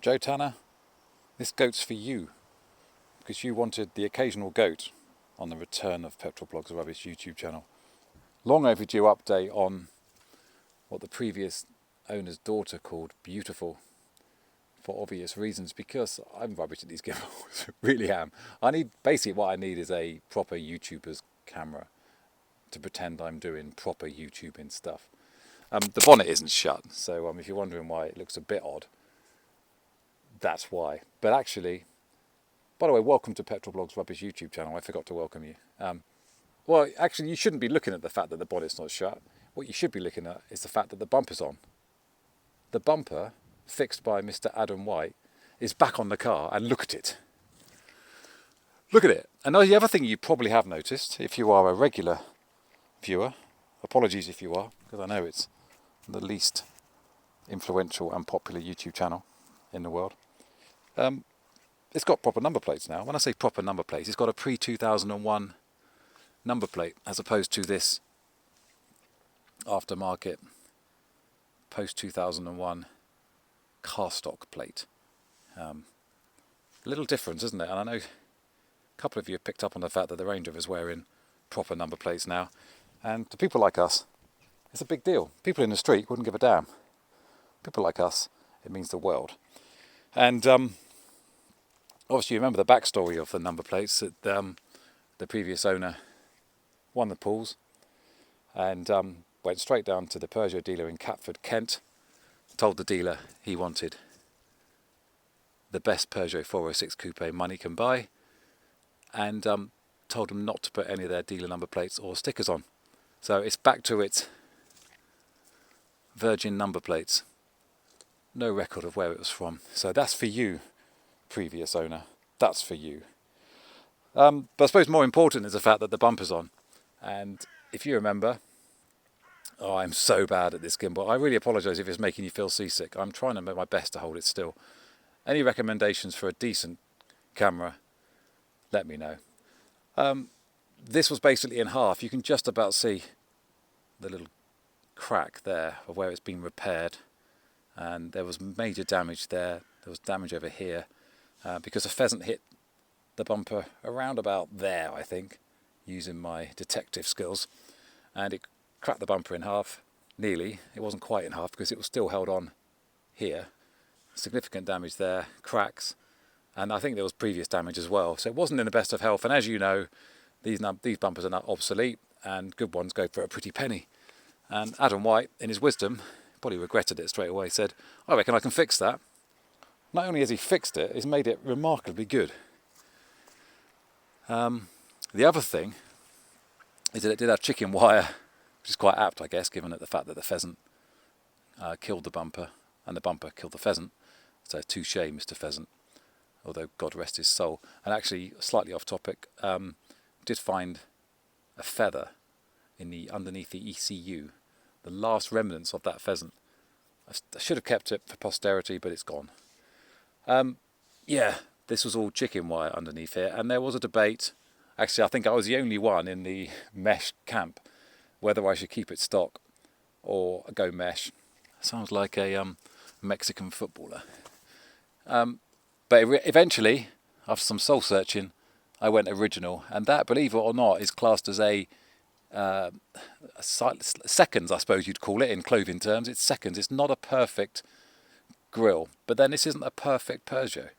Joe Tanner, this goat's for you, because you wanted the occasional goat on the return of PetrolBlog's Rubbish YouTube channel. Long overdue update on what the previous owner's daughter called beautiful, for obvious reasons, because I'm rubbish at these gimbals, really am. Basically what I need is a proper YouTuber's camera to pretend I'm doing proper YouTubing stuff. The bonnet isn't shut, so if you're wondering why it looks a bit odd, that's why. But actually, by the way, welcome to PetrolBlog's Rubbish YouTube channel. I forgot to welcome you. Well, actually, you shouldn't be looking at the fact that the bonnet's not shut. What you should be looking at is the fact that the bumper's on. The bumper, fixed by Mr. Adam White, is back on the car, and look at it. Look at it. And the other thing you probably have noticed, if you are a regular viewer, apologies if you are, because I know it's the least influential and popular YouTube channel in the world. It's got proper number plates now. When I say proper number plates, it's got a pre-2001 number plate, as opposed to this aftermarket post-2001 car stock plate. A little difference, isn't it? And I know a couple of you have picked up on the fact that the Range Rover's wearing proper number plates now. And to people like us, it's a big deal. People in the street wouldn't give a damn. People like us, it means the world. And obviously you remember the backstory of the number plates. That the previous owner won the pools and went straight down to the Peugeot dealer in Catford, Kent, told the dealer he wanted the best Peugeot 406 Coupé money can buy, and told them not to put any of their dealer number plates or stickers on. So it's back to its virgin number plates. No record of where it was from. So that's for you, previous owner. That's for you. But I suppose more important is the fact that the bumper's on. And if you remember, oh, I'm so bad at this gimbal. I really apologise if it's making you feel seasick. I'm trying to make my best to hold it still. Any recommendations for a decent camera, let me know. This was basically in half. You can just about see the little crack there of where it's been repaired. And there was major damage there. There was damage over here because a pheasant hit the bumper around about there, I think, using my detective skills. And it cracked the bumper in half, nearly. It wasn't quite in half because it was still held on here. Significant damage there, cracks, and I think there was previous damage as well. So it wasn't in the best of health. And as you know, these bumpers are now obsolete, and good ones go for a pretty penny. And Adam White, in his wisdom, probably regretted it straight away, said, I reckon I can fix that. Not only has he fixed it, he's made it remarkably good. The other thing is that it did have chicken wire, which is quite apt, I guess, given the fact that the pheasant killed the bumper and the bumper killed the pheasant. So touche, Mr. Pheasant, although God rest his soul. And actually, slightly off topic, did find a feather underneath the ECU, the last remnants of that pheasant. I should have kept it for posterity, but it's gone. Yeah, this was all chicken wire underneath here, and there was a debate. Actually, I think I was the only one in the mesh camp, whether I should keep it stock or go mesh. Sounds like a Mexican footballer. But eventually, after some soul searching, I went original, and that, believe it or not, is classed as a seconds, I suppose you'd call it in clothing terms. It's seconds. It's not a perfect grille, but then this isn't a perfect Peugeot,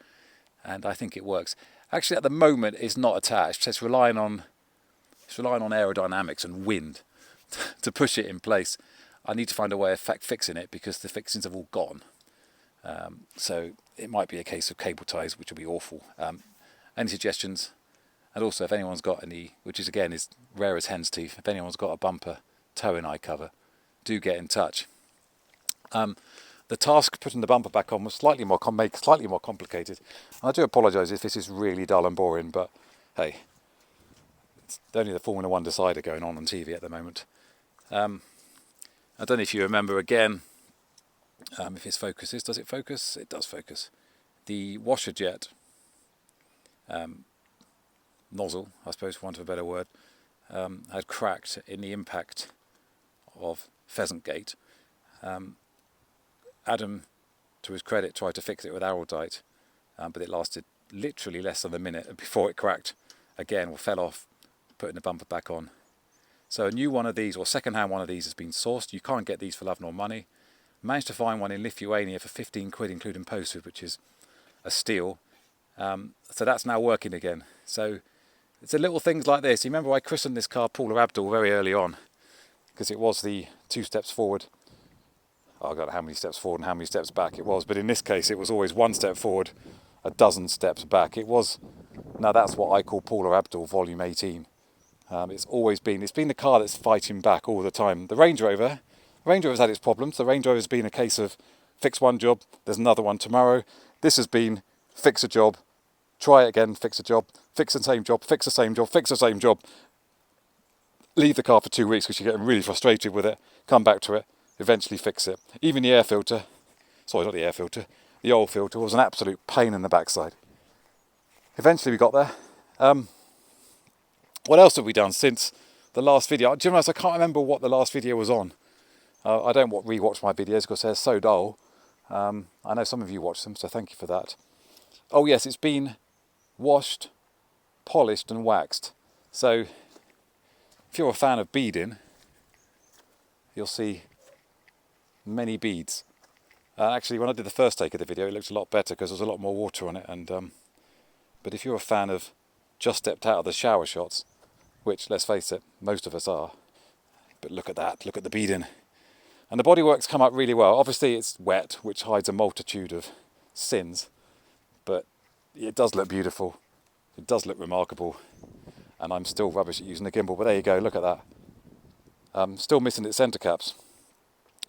and I think it works. Actually, at the moment, it's not attached. It's relying on aerodynamics and wind to push it in place. I need to find a way of fixing it because the fixings have all gone. So it might be a case of cable ties, which will be awful. Any suggestions? And also, if anyone's got any, which is again is rare as hen's teeth, if anyone's got a bumper tow-in eye cover, do get in touch. The task putting the bumper back on was slightly more complicated. And I do apologise if this is really dull and boring, but hey, it's only the Formula 1 decider going on TV at the moment. I don't know if you remember again, if this focuses. Does it focus? It does focus. The washer jet nozzle, I suppose for want of a better word, had cracked in the impact of Pheasant Gate. Adam to his credit, tried to fix it with Araldite, but it lasted literally less than a minute before it cracked again or fell off, putting the bumper back on. So a new one of these, or second-hand one of these, has been sourced. You can't get these for love nor money. Managed to find one in Lithuania for 15 quid, including postage, which is a steal. So that's now working again. So it's the little things like this. You remember I christened this car Paula Abdul very early on, because it was the 2 steps forward. Oh, I don't know how many steps forward and how many steps back it was, but in this case it was always 1 step forward, a dozen steps back. It was, now that's what I call Paula Abdul Volume 18. It's been the car that's fighting back all the time. The Range Rover's had its problems. The Range Rover's been a case of fix one job, there's another one tomorrow. This has been fix a job, try it again, fix a job, fix the same job, fix the same job, fix the same job. Leave the car for 2 weeks because you're getting really frustrated with it, come back to it, eventually fix it. Even the air filter, sorry, not the air filter, the oil filter was an absolute pain in the backside. Eventually we got there. What else have we done since the last video? Do you realize I can't remember what the last video was on? I don't re-watch my videos because they're so dull. I know some of you watch them, so thank you for that. Oh yes, it's been washed, polished and waxed. So if you're a fan of beading, you'll see many beads. Actually, when I did the first take of the video, it looked a lot better because there was a lot more water on it. But if you're a fan of just stepped out of the shower shots, which, let's face it, most of us are, but look at that, look at the beading. And the bodywork's come up really well. Obviously it's wet, which hides a multitude of sins, but it does look beautiful, it does look remarkable, and I'm still rubbish at using the gimbal, but there you go, look at that. Still missing its centre caps.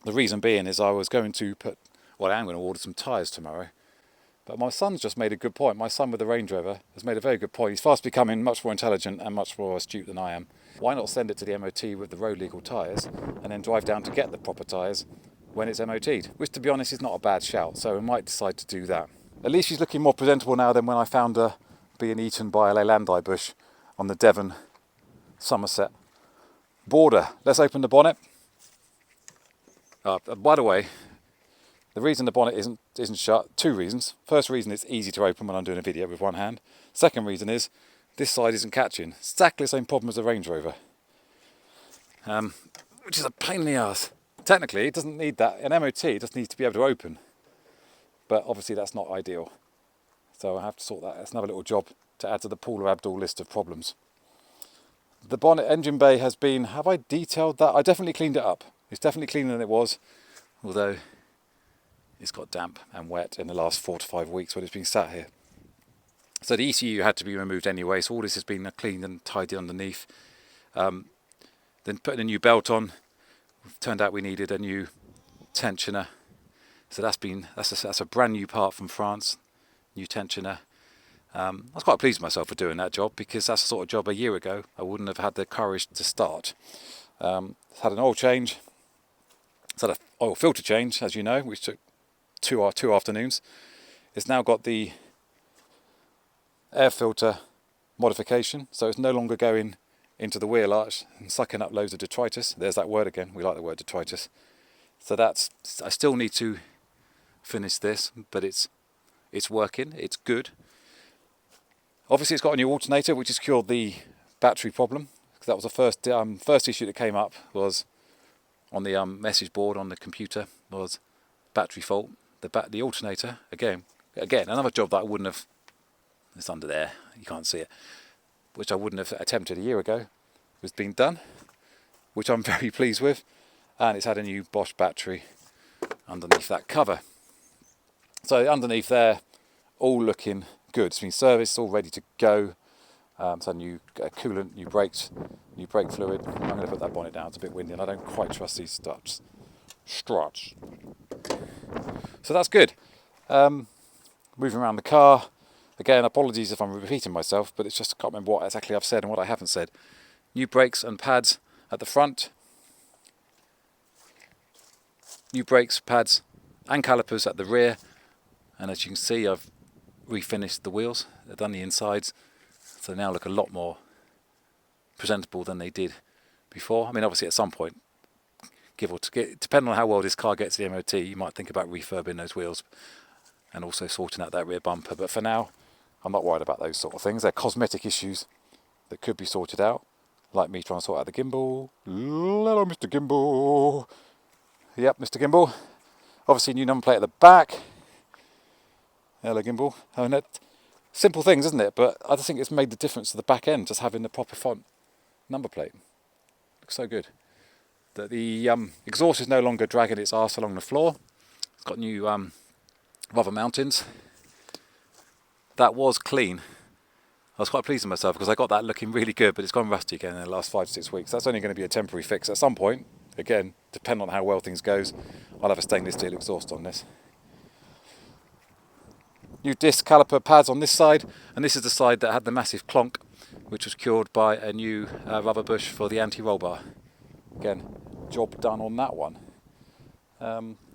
The reason being is I was going to I am going to order some tyres tomorrow. But my son's just made a good point. My son with the Range Rover has made a very good point. He's fast becoming much more intelligent and much more astute than I am. Why not send it to the MOT with the road legal tyres and then drive down to get the proper tyres when it's MOT'd? Which, to be honest, is not a bad shout, so we might decide to do that. At least she's looking more presentable now than when I found her being eaten by a Leylandii bush on the Devon-Somerset border. Let's open the bonnet. By the way, the reason the bonnet isn't shut, 2 reasons. First reason, it's easy to open when I'm doing a video with one hand. Second reason is, this side isn't catching. Exactly the same problem as the Range Rover. Which is a pain in the arse. Technically, it doesn't need that. An MOT, it just needs to be able to open. But obviously that's not ideal. So I have to sort that. That's another little job to add to the Paula Abdul list of problems. The bonnet engine bay has been, have I detailed that? I definitely cleaned it up. It's definitely cleaner than it was, although it's got damp and wet in the last 4 to 5 weeks when it's been sat here. So the ECU had to be removed anyway, so all this has been cleaned and tidied underneath. Then putting a new belt on, turned out we needed a new tensioner. So that's a brand new part from France, new tensioner. I was quite pleased with myself for doing that job because that's the sort of job a year ago I wouldn't have had the courage to start. It's had an oil change. It's had an oil filter change, as you know, which took two afternoons. It's now got the air filter modification, so it's no longer going into the wheel arch and sucking up loads of detritus. There's that word again, we like the word detritus. So I still need to finish this, but it's working, it's good. Obviously it's got a new alternator which has cured the battery problem. That was the first issue that came up, was on the message board on the computer, was battery fault. The alternator, again, another job that I wouldn't have, it's under there, you can't see it, which I wouldn't have attempted a year ago, was being done, which I'm very pleased with, and it's had a new Bosch battery underneath that cover. So underneath there, all looking good. It's been serviced, all ready to go. So new coolant, new brakes, new brake fluid. I'm going to put that bonnet down, it's a bit windy and I don't quite trust these struts. So that's good. Moving around the car. Again, apologies if I'm repeating myself, but it's just I can't remember what exactly I've said and what I haven't said. New brakes and pads at the front. New brakes, pads and calipers at the rear. And as you can see, I've refinished the wheels. I've done the insides. So they now look a lot more presentable than they did before. I mean, obviously at some point, depending on how well this car gets the MOT, you might think about refurbing those wheels and also sorting out that rear bumper. But for now, I'm not worried about those sort of things. They're cosmetic issues that could be sorted out, like me trying to sort out the gimbal. Hello, Mr. Gimbal. Yep, Mr. Gimbal. Obviously, new number plate at the back. Hello, Gimbal. Oh, no. Simple things, isn't it? But I just think it's made the difference to the back end, just having the proper font number plate. Looks so good. The exhaust is no longer dragging its arse along the floor. It's got new rubber mountings. That was clean. I was quite pleased with myself because I got that looking really good, but it's gone rusty again in the last 5 to 6 weeks. That's only going to be a temporary fix. At some point, again, depending on how well things goes, I'll have a stainless steel exhaust on this. New disc caliper pads on this side, and this is the side that had the massive clonk, which was cured by a new rubber bush for the anti-roll bar. Again, job done on that one.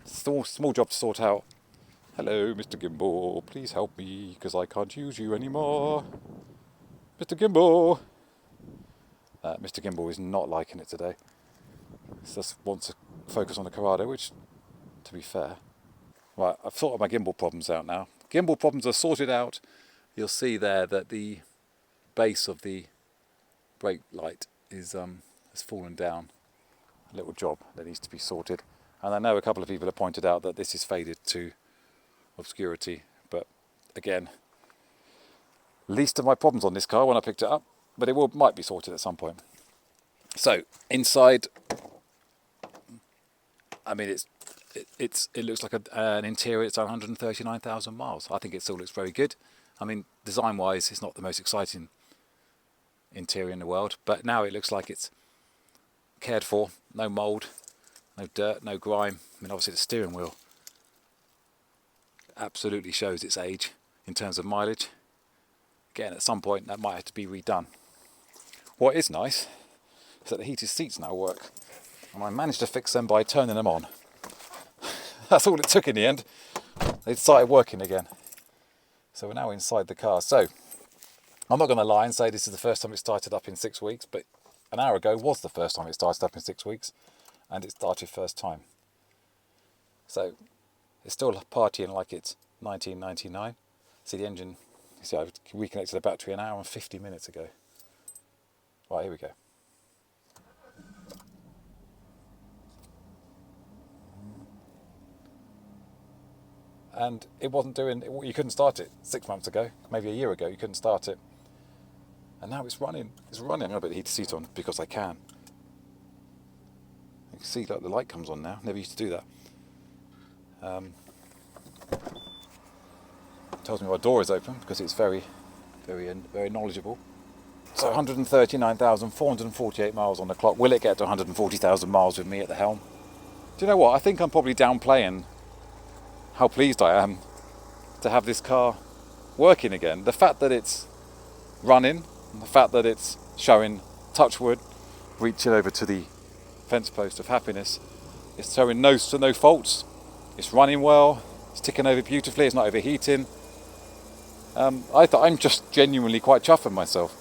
Small job to sort out. Hello, Mr. Gimbal, please help me because I can't use you anymore. Mr. Gimbal. Mr. Gimbal is not liking it today. He just wants to focus on the Corrado, which, to be fair. Right, I've sorted my gimbal problems out now. Gimbal problems are sorted out. You'll see there that the base of the brake light is has fallen down. A little job that needs to be sorted. And I know a couple of people have pointed out that this is faded to obscurity, but again, least of my problems on this car when I picked it up, but it might be sorted at some point. So inside, I mean, it looks like an interior. It's done 139,000 miles. I think it still looks very good. I mean, design-wise, it's not the most exciting interior in the world, but now it looks like it's cared for. No mould, no dirt, no grime. I mean, obviously the steering wheel absolutely shows its age in terms of mileage. Again, at some point that might have to be redone. What is nice is that the heated seats now work, and I managed to fix them by turning them on. That's all it took in the end. They started working again. So we're now inside the car. So I'm not going to lie and say this is the first time it started up in 6 weeks, but an hour ago was the first time it started up in 6 weeks, and it started first time. So it's still partying like it's 1999. See the engine, you see I reconnected the battery an hour and 50 minutes ago. Right, here we go. And it wasn't doing, you couldn't start it 6 months ago, maybe a year ago, you couldn't start it. And now it's running. It's running. I'm going to put the heated seat on because I can. You can see that the light comes on now. Never used to do that. Tells me my door is open because it's very, very, very knowledgeable. So 139,448 miles on the clock. Will it get to 140,000 miles with me at the helm? Do you know what? I think I'm probably downplaying how pleased I am to have this car working again. The fact that it's running, the fact that it's showing touchwood, reaching over to the fence post of happiness, it's showing no faults, it's running well, it's ticking over beautifully, it's not overheating. I'm just genuinely quite chuffed with myself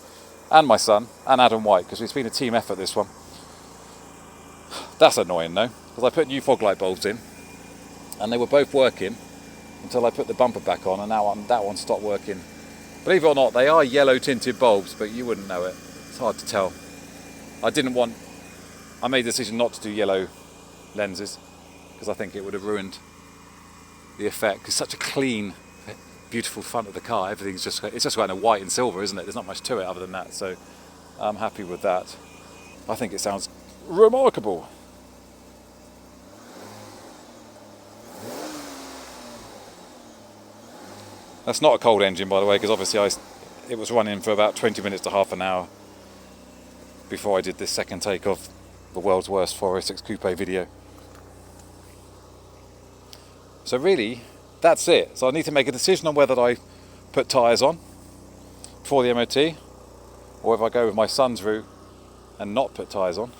and my son and Adam White, because it's been a team effort, this one. That's annoying though, because I put new fog light bulbs in and they were both working until I put the bumper back on, and now that one stopped working. Believe it or not, they are yellow tinted bulbs, but you wouldn't know it. It's hard to tell. I made the decision not to do yellow lenses because I think it would have ruined the effect. It's such a clean, beautiful front of the car. It's just kind of white and silver, isn't it? There's not much to it other than that, so I'm happy with that. I think it sounds remarkable. That's not a cold engine, by the way, because obviously it was running for about 20 minutes to half an hour before I did this second take of the world's worst 406 Coupé video. So really, that's it. So I need to make a decision on whether I put tyres on before the MOT, or if I go with my son's route and not put tyres on,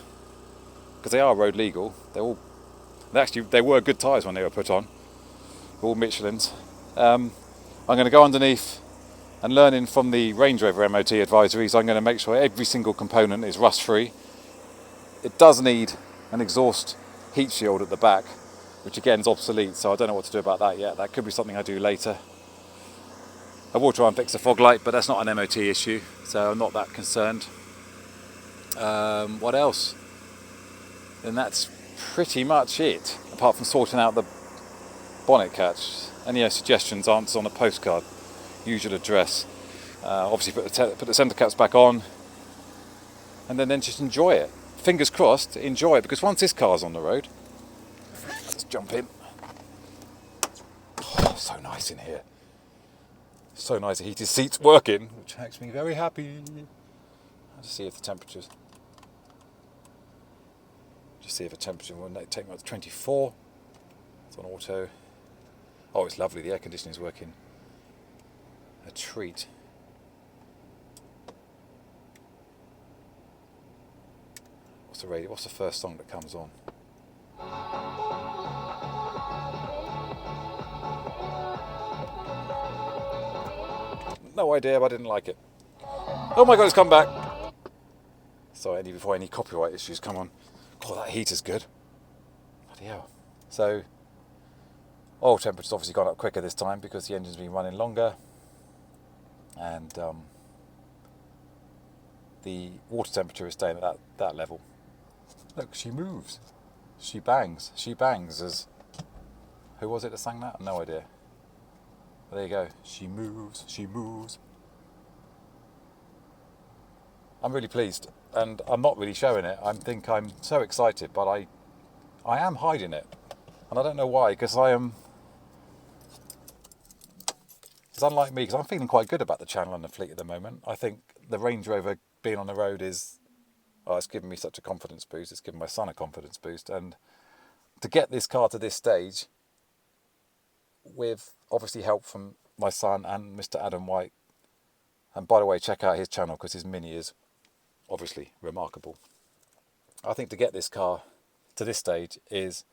because they are road legal. They were good tyres when they were put on, all Michelins. I'm going to go underneath and learning from the Range Rover MOT advisories, I'm going to make sure every single component is rust free. It does need an exhaust heat shield at the back, which again is obsolete, so I don't know what to do about that yet. That could be something I do later. I will try and fix the fog light, but that's not an MOT issue, so I'm not that concerned. What else? Then that's pretty much it, apart from sorting out the bonnet catch. Any suggestions, answers on a postcard, usual address. Obviously put the centre caps back on, and then just enjoy it. Fingers crossed, enjoy it, because once this car's on the road, let's jump in. Oh, so nice in here. So nice, the heated seats working, which makes me very happy. I'll just see if the temperatures. Just see if the temperature will take me up to 24. It's on auto. Oh, it's lovely. The air conditioning is working. A treat. What's the radio? What's the first song that comes on? No idea, but I didn't like it. Oh my god, it's come back. Sorry, before any copyright issues come on. God, that heater's good. Bloody hell. So, oil temperature's obviously gone up quicker this time because the engine's been running longer. And the water temperature is staying at that level. Look, she moves. She bangs. She bangs as... Who was it that sang that? No idea. But there you go. She moves. She moves. I'm really pleased. And I'm not really showing it. I think I'm so excited, but I am hiding it. And I don't know why, because I am... It's unlike me, because I'm feeling quite good about the channel and the fleet at the moment. I think the Range Rover being on the road is... Oh, it's given me such a confidence boost. It's given my son a confidence boost. And to get this car to this stage, with obviously help from my son and Mr. Adam White. And by the way, check out his channel because his Mini is obviously remarkable. I think to get this car to this stage is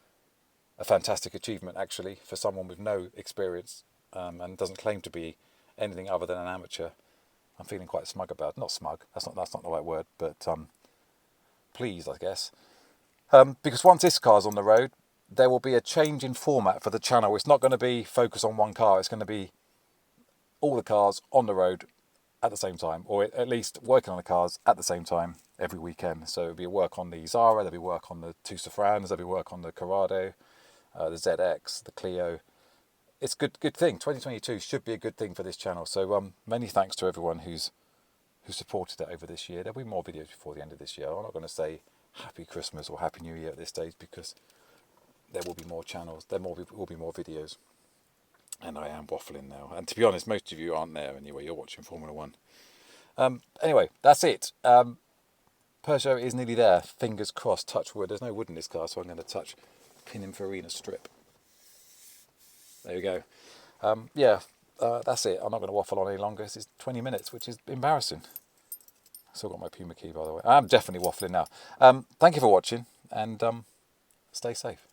a fantastic achievement actually for someone with no experience and doesn't claim to be anything other than an amateur. I'm feeling quite smug about it. Not smug, that's not the right word, but pleased I guess. Because once this car's on the road, there will be a change in format for the channel. It's not going to be focus on one car. It's going to be all the cars on the road at the same time, or at least working on the cars at the same time every weekend. So it'll be work on the Zara, there'll be work on the two Safrans, there'll be work on the Corrado, the ZX, the Clio. It's a good thing. 2022 should be a good thing for this channel. So many thanks to everyone who supported it over this year. There'll be more videos before the end of this year. I'm not going to say Happy Christmas or Happy New Year at this stage because there will be more channels, there will be more videos. And I am waffling now. And to be honest, most of you aren't there anyway. You're watching Formula 1. Anyway, that's it. Peugeot is nearly there. Fingers crossed, touch wood. There's no wood in this car, so I'm going to touch Pininfarina strip. There we go. That's it. I'm not going to waffle on any longer. This is 20 minutes, which is embarrassing. Still got my Puma key, by the way. I'm definitely waffling now. Thank you for watching, and stay safe.